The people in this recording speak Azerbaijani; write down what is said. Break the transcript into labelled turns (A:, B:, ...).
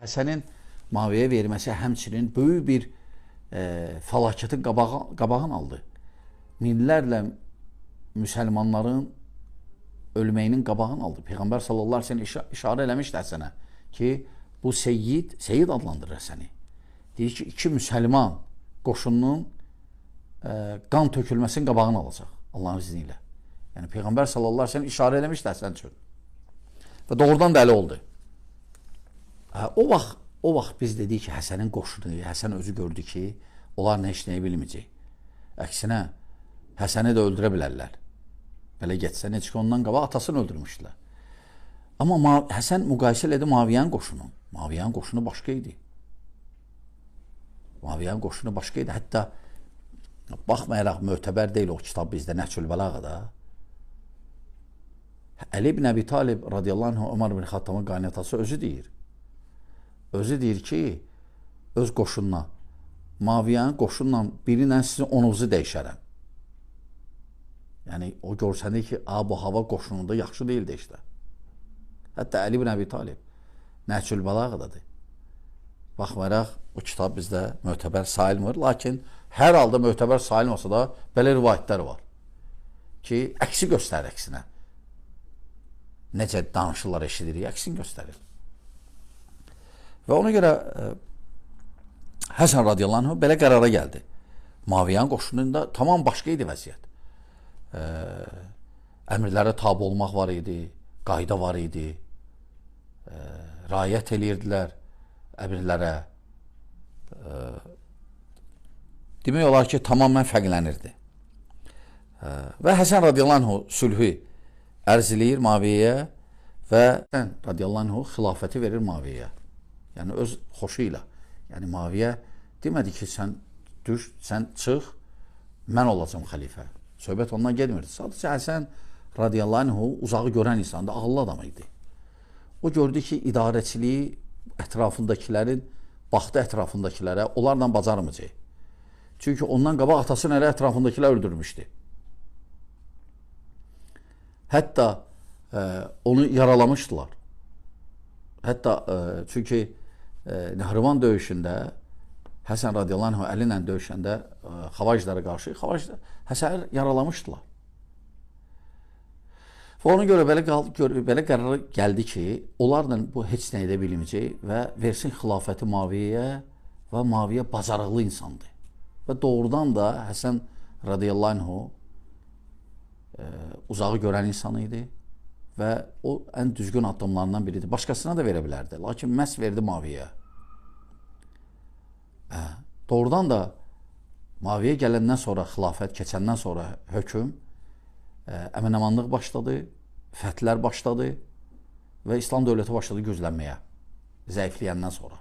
A: Həsənin Muaviyyəyə verməsi həmçinin böyük bir fəlakətin qabağını aldı. Minlərlə müsəlmanların ölməyinin qabağını aldı. Peyğəmbər sallallahu əleyhi və səlləm işarə eləmişdi Həsənə ki, bu Seyyid adlandırır Həsəni. Deyir ki, iki müsəlman qoşununun qan tökülməsinin qabağını alacaq Allahın izni ilə. Yəni Peyğəmbər sallallahu əleyhi və səlləm işarə eləmişdi Həsən üçün. Və doğrudan da elə oldu. O vaxt biz dedik ki, Həsənin qoşunu, Həsən özü gördü ki, onlar heç nəyi bilməyəcək. Əksinə, Həsəni də öldürə bilərlər. Belə getsə, necə ki, ondan qabaq atasını öldürmüşdülər. Amma Həsən müqayisə elədi Muaviyyənin qoşunu. Muaviyyənin qoşunu başqa idi. Muaviyyənin qoşunu başqa idi. Hətta baxmayaraq mötəbər deyil o kitab bizdə Nəhcül Bəlağada. Əli ibn Əbi Talib radiyallahu anh Ömər ibn Xattamın qaynatası özü deyir. Özü deyir ki, öz qoşununa, Muaviyyənin qoşunla birinlə sizin onunuzu dəyişərəm. Yəni, o görsəndi ki, bu hava qoşununda yaxşı deyildi işte. Hətta Əli ibn Əbi Talib Nəhcül Bəlağadadır. Baxmayaraq, o kitab bizdə mötəbər sayılmır. Lakin hər halda mötəbər sayılmasa da belə rivayətlər var ki, əksi göstərir əksinə. Necə danışırlar, eşidirik, əksini göstərir. Və ona görə Həsən radiyallahu anh belə qərara gəldi. Muaviyyənin qoşununda tamam başqa idi vəziyyət. Əmirlərə tabi olmaq var idi, qayda var idi, riayət eləyirdilər əmirlərə. Demək olar ki, tamamən fərqlənirdi. Və Həsən radiyallahu anh sülhü ərz eləyir Muaviyyəyə və radiyallahu anh xilafəti verir Muaviyyəyə. Yəni öz xoşu ilə. Yəni Muaviyyə demədi ki, sən çıx, mən olacam xəlifə. Söhbət ondan gedmirdi. Sadəcə Həsən radiyallahu anh uzağı görən insandı, ağıllı adam idi. O gördü ki, idarəçiliyi ətrafındakilərin, baxdı ətrafındakilərə, onlarla bacarmayacaq. Çünki ondan qabaq atasını elə ətrafındakilər öldürmüşdü. Hətta onu yaralamışdılar. Hətta çünki Nəhrivan döyüşündə Həsən radiyallahu anh Əli ilə döyüşəndə xavaclara qarşı Həsəni yaralamışdılar. Və ona görə belə qərar gəldi ki, onlarla bu heç nə edə bilməyəcək və versin xilafəti Muaviyyəyə və Muaviyyə bacarıqlı insandır. Və doğrudan da Həsən radiyallahu anh uzağı görən insan idi və o ən düzgün addımlarından biridir. Başqasına da verə bilərdi, lakin məhz verdi Muaviyyəyə. Doğrudan da Muaviyyə gələndən sonra, xilafət keçəndən sonra hökm, əmin-əmanlıq başladı, fəthlər başladı və İslam dövləti başladı güclənməyə, zəifləyəndən sonra.